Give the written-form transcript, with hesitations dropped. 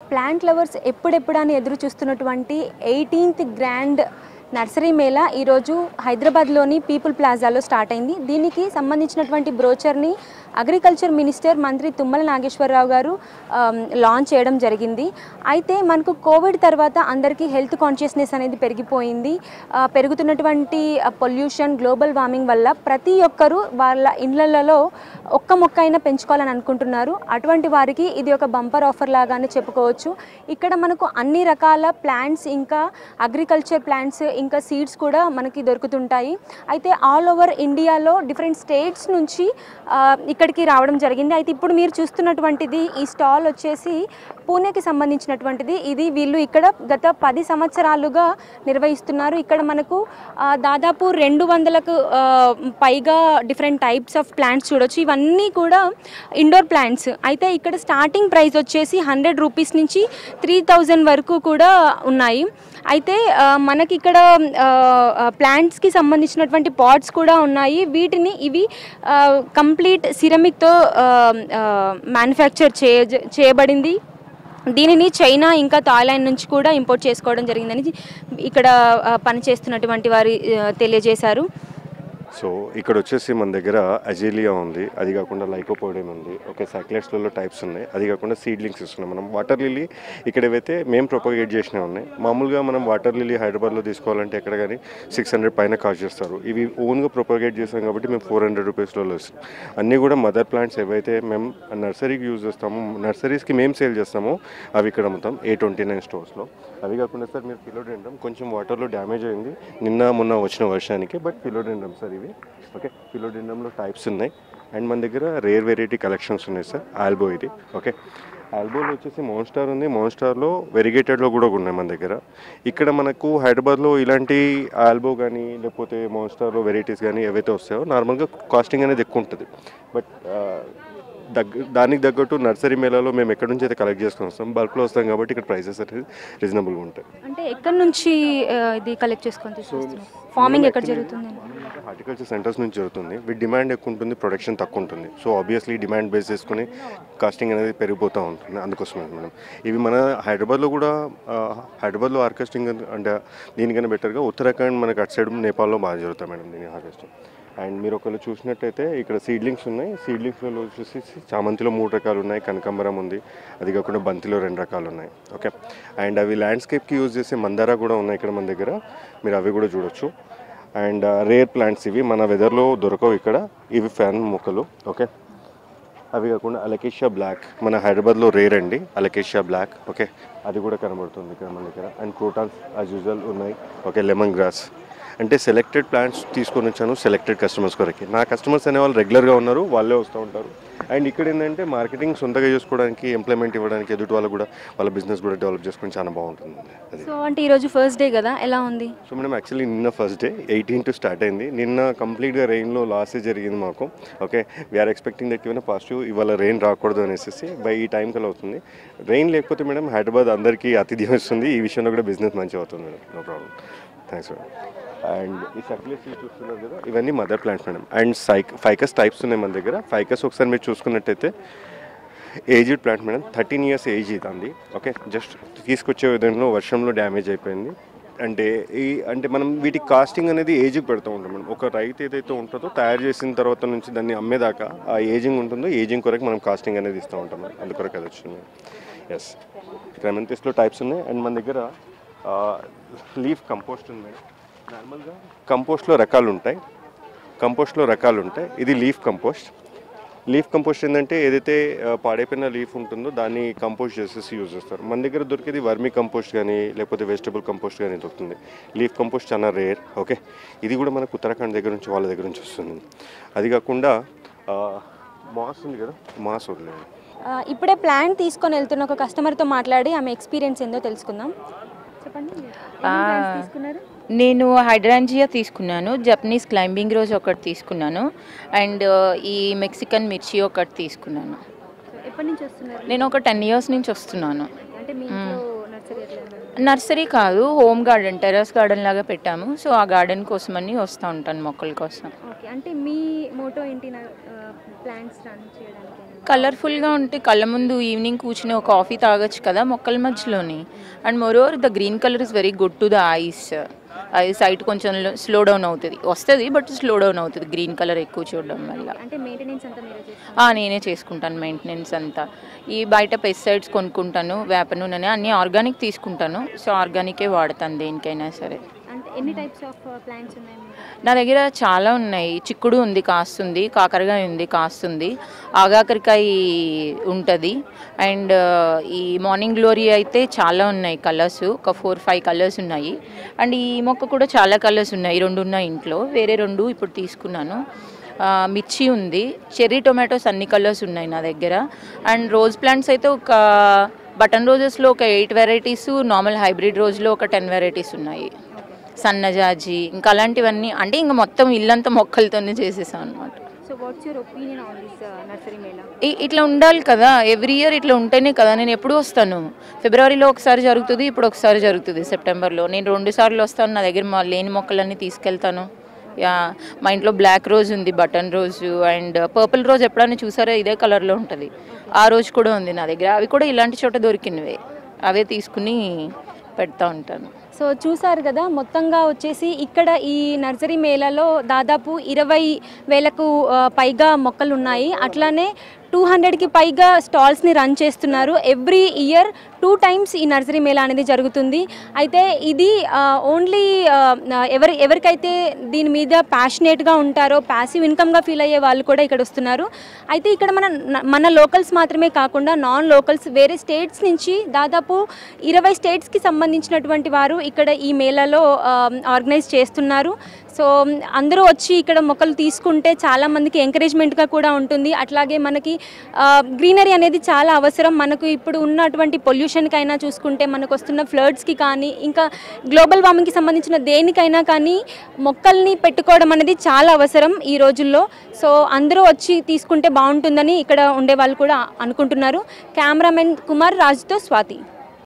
Plant lovers ఎప్పుడెప్పుడని ఎదురు చూస్తున్నటువంటి 18th grand nursery Mela ఈరోజు హైదరాబాద్లోని పీపుల్ ప్లాజాలో స్టార్ట్ అయింది. దీనికి సంబంధించినటువంటి బ్రోచర్ని అగ్రికల్చర్ మినిస్టర్ మంత్రి తుమ్మల నాగేశ్వరరావు గారు లాంచ్ చేయడం జరిగింది. అయితే మనకు కోవిడ్ తర్వాత అందరికీ హెల్త్ కాన్షియస్నెస్ అనేది పెరిగిపోయింది. పెరుగుతున్నటువంటి పొల్యూషన్, గ్లోబల్ వార్మింగ్ వల్ల ప్రతి ఒక్కరూ వాళ్ళ ఇళ్లలో ఒక్క మొక్క అయినా పెంచుకోవాలని అనుకుంటున్నారు. అటువంటి వారికి ఇది ఒక బంపర్ ఆఫర్ లాగానే చెప్పుకోవచ్చు. ఇక్కడ మనకు అన్ని రకాల ప్లాంట్స్, ఇంకా అగ్రికల్చర్ ప్లాంట్స్, ఇంకా సీడ్స్ కూడా మనకి దొరుకుతుంటాయి. అయితే ఆల్ ఓవర్ ఇండియాలో డిఫరెంట్ స్టేట్స్ నుంచి ఇక్కడికి రావడం జరిగింది. అయితే ఇప్పుడు మీరు చూస్తున్నటువంటిది ఈ స్టాల్ వచ్చేసి పూణేకి సంబంధించినటువంటిది. ఇది వీళ్ళు ఇక్కడ గత 10 సంవత్సరాలుగా నిర్వహిస్తున్నారు. ఇక్కడ మనకు దాదాపు 200కు పైగా డిఫరెంట్ టైప్స్ ఆఫ్ ప్లాంట్స్ చూడొచ్చు. ఇవన్నీ కూడా ఇండోర్ ప్లాంట్స్. అయితే ఇక్కడ స్టార్టింగ్ ప్రైస్ వచ్చేసి 100 రూపీస్ నుంచి 3000 వరకు కూడా ఉన్నాయి. అయితే మనకి ఇక్కడ ప్లాంట్స్కి సంబంధించినటువంటి పాట్స్ కూడా ఉన్నాయి. వీటిని ఇవి కంప్లీట్ సిరమిక్తో మ్యానుఫ్యాక్చర్ చేయబడింది. దీనిని చైనా ఇంకా థాయిలాండ్ నుంచి కూడా ఇంపోర్ట్ చేసుకోవడం జరిగిందని ఇక్కడ పనిచేస్తున్నటువంటి వారు తెలియజేశారు. సో ఇక్కడ వచ్చేసి మన దగ్గర అజేలియా ఉంది, అది కాకుండా లైకోపోడియం ఉంది, ఓకే, సైక్లెట్స్లలో టైప్స్ ఉన్నాయి, అది కాకుండా సీడ్లింగ్స్ ఇస్తున్నాం. మనం వాటర్ లిల్లీ ఇక్కడ ఏవైతే మేము ప్రొపగేట్ చేసినవి ఉన్నాయి. మామూలుగా మనం వాటర్ లిల్లీ హైదరాబాద్లో తీసుకోవాలంటే ఎక్కడ కానీ 600 పైన కాస్ట్ చేస్తారు. ఇవి ఓన్గా ప్రొపగేట్ చేస్తాం కాబట్టి మేము 400 రూపీస్లో ఇస్తాం. అన్నీ కూడా మదర్ ప్లాంట్స్ ఏవైతే మేము నర్సరీకి యూజ్ చేస్తామో, నర్సరీస్కి మేము సేల్ చేస్తామో అవి ఇక్కడ మొత్తం A29 స్టోర్స్లో. అవి కాకుండా సార్ మీరు ఫిలోడెండ్రమ్ కొంచెం వాటర్లో డ్యామేజ్ అయింది నిన్న మొన్న వచ్చిన వర్షానికి, బట్ ఫిలోడెండ్రమ్ సార్ ఇవి, ఓకే. ఫిలోడెండ్రమ్లో టైప్స్ ఉన్నాయి. అండ్ మన దగ్గర రేర్ వెరైటీ కలెక్షన్స్ ఉన్నాయి సార్. ఆల్బో ఇది, ఓకే. ఆల్బోలో వచ్చేసి మోన్స్టార్ ఉంది, మోన్స్టార్లో వెరిగేటెడ్లో కూడా ఉన్నాయి మన దగ్గర. ఇక్కడ మనకు హైదరాబాద్లో ఇలాంటి ఆల్బో కానీ లేకపోతే మోన్స్టార్లో వెరైటీస్ కానీ ఏవైతే వస్తాయో నార్మల్గా కాస్టింగ్ అనేది ఎక్కువ ఉంటుంది. బట్ దానికి తగ్గట్టు నర్సరీ మేళాలో మేము ఎక్కడి నుంచి అయితే కలెక్ట్ చేసుకుని వస్తాం, బల్క్లో వస్తాం కాబట్టి ఇక్కడ ప్రైసెస్ అనేది రీజనబుల్గా ఉంటాయి. అంటే ఎక్కడి నుంచి ఇది కలెక్ట్ చేసుకొని తీసుకొస్తున్నాం? ఫార్మింగ్ ఎక్కడ జరుగుతుంది? హార్టికల్చర్ సెంటర్స్ నుంచి జరుగుతుంది. వీటి డిమాండ్ ఎక్కువ ఉంటుంది, ప్రొడక్షన్ తక్కువ ఉంటుంది. సో ఆబ్వియస్లీ డిమాండ్ బేస్ చేసుకుని కాస్టింగ్ అనేది పెరిగిపోతూ ఉంటుంది. అందుకోసమే మేడం ఇవి మన హైదరాబాద్లో హార్వెస్టింగ్ అంటే దీనికన్నా బెటర్గా ఉత్తరాఖండ్ మనకి అటు సైడ్ నేపాల్లో బాగా జరుగుతాయి మేడం దీని హార్వెస్టింగ్. అండ్ మీరు ఒకళ్ళు చూసినట్టయితే ఇక్కడ సీడ్లింగ్స్ ఉన్నాయి. సీడ్లింగ్స్లో వచ్చేసి చామంతిలో 3 రకాలు ఉన్నాయి, కనకాంబరం ఉంది, అది కాకుండా బంతిలో 2 రకాలు ఉన్నాయి, ఓకే. అండ్ అవి ల్యాండ్స్కేప్కి యూజ్ చేసే మందారా కూడా ఉన్నాయి ఇక్కడ మన దగ్గర, మీరు అవి కూడా చూడొచ్చు. అండ్ రేర్ ప్లాంట్స్ ఇవి మన వెదర్లో దొరకవు ఇక్కడ, ఇవి ఫ్యాన్ మొక్కలు, ఓకే. అవి కాకుండా అలకేషియా బ్లాక్ మన హైదరాబాద్లో రేర్ అండి, అలకేషియా బ్లాక్, ఓకే. అది కూడా కనబడుతుంది ఇక్కడ మన దగ్గర. అండ్ క్రోటాన్స్ యాజ్ యూజువల్ ఉన్నాయి, ఓకే. Lemon grass. అంటే సెలెక్టెడ్ ప్లాంట్స్ తీసుకొని వచ్చాను సెలెక్టెడ్ కస్టమర్స్ కొరకి. నా కస్టమర్స్ అనే వాళ్ళు రెగ్యులర్గా ఉన్నారు, వాళ్ళే వస్తూ ఉంటారు. అండ్ ఇక్కడ ఏంటంటే మార్కెటింగ్ సొంతగా చేసుకోవడానికి, ఎంప్లాయ్మెంట్ ఇవ్వడానికి, ఎదుటి వాళ్ళు కూడా వాళ్ళ బిజినెస్ కూడా డెవలప్ చేసుకొని చాలా బాగుంటుంది అది. సో అంటే ఈరోజు ఫస్ట్ డే కదా, ఎలా ఉంది? సో మేడం యాక్చువల్లీ నిన్న ఫస్ట్ డే 18 స్టార్ట్ అయింది. నిన్న కంప్లీట్గా రెయిన్లో లాసే జరిగింది మాకు, okay. We are expecting that even positive ఇవాళ రెయిన్ రాకూడదు అనేసి బై ఈ టైం కల్లా అవుతుంది. రెయిన్ లేకపోతే మేడం హైదరాబాద్ అందరికీ అతిథి వస్తుంది. ఈ విషయంలో కూడా బిజినెస్ మంచిగా అవుతుంది madam, no problem. Thanks madam. And ఈ సక్లెస్ చూస్తున్నారు కదా, ఇవన్నీ mother plants madam. And ficus types ఉన్నాయి మన దగ్గర. ఫైకస్ ఒకసారి మీరు చూసుకున్నట్టయితే aged plant madam, 13 years age ఇదండి, ఓకే. జస్ట్ తీసుకొచ్చే విధంలో వర్షంలో డ్యామేజ్ అయిపోయింది. అంటే మనం వీటి కాస్టింగ్ అనేది ఏజ్కి పెడుతూ ఉంటాం మేడం. ఒక రైతు ఏదైతే ఉంటుందో తయారు చేసిన తర్వాత నుంచి దాన్ని అమ్మేదాకా ఆ ఏజింగ్ ఉంటుందో, ఏజింగ్ కొరకు మనం కాస్టింగ్ అనేది ఇస్తూ ఉంటాం మేడం. అందుకొరకు అది వచ్చింది. ఎస్, క్రెమెంతిస్లో టైప్స్ ఉన్నాయి. అండ్ మన దగ్గర లీఫ్ కంపోస్ట్ ఉంది మేడం. నార్మల్గా కంపోస్ట్లో రకాలు ఉంటాయి. ఇది లీఫ్ కంపోస్ట్ ఏంటంటే ఏదైతే పాడైపోయిన లీఫ్ ఉంటుందో దాన్ని కంపోస్ట్ చేసేసి యూజ్ చేస్తారు. మన దగ్గర దొరికేది వర్మీ కంపోస్ట్ కానీ లేకపోతే వెజిటబుల్ కంపోస్ట్ కానీ దొరుకుతుంది. లీఫ్ కంపోస్ట్ చాలా రేర్, ఓకే. ఇది కూడా మనకు ఉత్తరాఖండ్ దగ్గర నుంచి వాళ్ళ దగ్గర నుంచి వస్తుంది. అది కాకుండా మాస్ ఉంది కదా, మాస్ వదిలేదు. ఇప్పుడే ప్లాంట్ తీసుకొని వెళ్తున్న ఒక కస్టమర్తో మాట్లాడి ఆమె ఎక్స్పీరియన్స్ ఏందో తెలుసుకుందాం. చెప్పండి, నేను హైడ్రాంజియా తీసుకున్నాను, జపనీస్ క్లైంబింగ్ రోజ్ ఒకటి తీసుకున్నాను, అండ్ ఈ మెక్సికన్ మిర్చి ఒకటి తీసుకున్నాను. ఎప్పటి నుంచి వస్తున్నారు? నేను ఒక 10 years నుంచి వస్తున్నాను. అంటే మీ నర్సరీ కాదు, హోమ్ గార్డెన్, టెర్రస్ గార్డెన్ లాగా పెట్టాము. సో ఆ గార్డెన్ కోసమని వస్తూ ఉంటాను, మొక్కల కోసం. ఓకే. అంటే మీ మోటో ఏంటి ప్లాంట్స్ రన్ చేయడానికి? కలర్ఫుల్గా ఉంటే కళ్ళ ముందు ఈవినింగ్ కూర్చుని ఒక కాఫీ తాగొచ్చు కదా మొక్కల మధ్యలోని. And moreover the green colour is very good to the eyes. అది సైట్ కొంచెం స్లో డౌన్ అవుతుంది, వస్తుంది బట్ స్లో డౌన్ అవుతుంది గ్రీన్ కలర్ ఎక్కువ చూడడం వల్ల. అంటే మెయింటెనెన్స్ అంతా మీరే చేస్తారా? నేనే చేసుకుంటాను మెయింటెనెన్స్ అంతా. ఈ బయట పెస్టిసైడ్స్ కొనుక్కుంటాను, వేప నూనె అన్నీ ఆర్గానిక్ తీసుకుంటాను. సో ఆర్గానికే వాడతాను దేనికైనా సరే. అంటే ఎన్ని టైప్స్ ఆఫ్ ప్లాంట్స్ ఉన్నాయి? నా దగ్గర చాలా ఉన్నాయి. చిక్కుడు ఉంది కాస్తుంది, కాకరకాయ ఉంది కాస్తుంది, ఆగాకరకాయ ఉంటుంది. అండ్ ఈ మార్నింగ్ గ్లోరీ అయితే చాలా ఉన్నాయి కలర్స్, ఒక 4-5 కలర్స్ ఉన్నాయి. అండ్ ఈ మొక్క కూడా చాలా కలర్స్ ఉన్నాయి, 2 ఉన్నాయి ఇంట్లో, వేరే 2 ఇప్పుడు తీసుకున్నాను. మిర్చి ఉంది, చెర్రీ టొమాటోస్ అన్ని కలర్స్ ఉన్నాయి నా దగ్గర. అండ్ రోజ్ ప్లాంట్స్ అయితే ఒక బటన్ రోజెస్లో ఒక 8 వెరైటీస్, నార్మల్ హైబ్రిడ్ రోజులో ఒక 10 వెరైటీస్ ఉన్నాయి. సన్నజాజి ఇంకా అలాంటివన్నీ, అంటే ఇంకా మొత్తం ఇల్లంతా మొక్కలతోనే చేసేసాం అనమాట. So what's your opinion on this nursery Mela? ఇట్లా ఉండాలి కదా, ఎవ్రీ ఇయర్ ఇట్లా ఉంటేనే కదా. నేను ఎప్పుడు వస్తాను, ఫిబ్రవరిలో ఒకసారి జరుగుతుంది, ఇప్పుడు ఒకసారి జరుగుతుంది సెప్టెంబర్లో. నేను 2 సార్లు వస్తాను, నా దగ్గర లేని మొక్కలన్నీ తీసుకెళ్తాను. మా ఇంట్లో బ్లాక్ రోజ్ ఉంది, బటన్ రోజు అండ్ పర్పుల్ రోజ్ ఎప్పుడైనా చూసారో ఇదే కలర్లో ఉంటుంది, ఆ రోజు కూడా ఉంది నా దగ్గర. అవి కూడా ఇలాంటి చోట దొరికినవే, అవే తీసుకుని పెడతా ఉంటాను. సో చూసారు కదా, మొత్తంగా వచ్చేసి ఇక్కడ ఈ నర్సరీ మేళాలో దాదాపు 20,000కు పైగా మొక్కలు ఉన్నాయి. అట్లానే 200కి పైగా స్టాల్స్ని రన్ చేస్తున్నారు. ఎవ్రీ ఇయర్ 2 టైమ్స్ ఈ నర్సరీ మేళా అనేది జరుగుతుంది. అయితే ఇది ఓన్లీ ఎవరికైతే దీని మీద ప్యాషనేట్గా ఉంటారో, ప్యాసివ్ ఇన్కమ్గా ఫీల్ అయ్యే వాళ్ళు కూడా ఇక్కడ వస్తున్నారు. అయితే ఇక్కడ మన లోకల్స్ మాత్రమే కాకుండా నాన్ లోకల్స్ వేరే స్టేట్స్ నుంచి దాదాపు 20 స్టేట్స్కి సంబంధించినటువంటి వారు ఇక్కడ ఈ మేళాలో ఆర్గనైజ్ చేస్తున్నారు. సో అందరూ వచ్చి ఇక్కడ మొక్కలు తీసుకుంటే చాలామందికి ఎంకరేజ్మెంట్గా కూడా ఉంటుంది. అట్లాగే మనకి గ్రీనరీ అనేది చాలా అవసరం. మనకు ఇప్పుడు ఉన్నటువంటి పొల్యూషన్కైనా చూసుకుంటే, మనకు వస్తున్న ఫ్లడ్స్కి కానీ, ఇంకా గ్లోబల్ వార్మింగ్కి సంబంధించిన దేనికైనా కానీ మొక్కల్ని పెట్టుకోవడం అనేది చాలా అవసరం ఈ రోజుల్లో. సో అందరూ వచ్చి తీసుకుంటే బాగుంటుందని ఇక్కడ ఉండే వాళ్ళు కూడా అనుకుంటున్నారు. కెమెరామెన్ కుమార్ రాజుతో స్వాతి.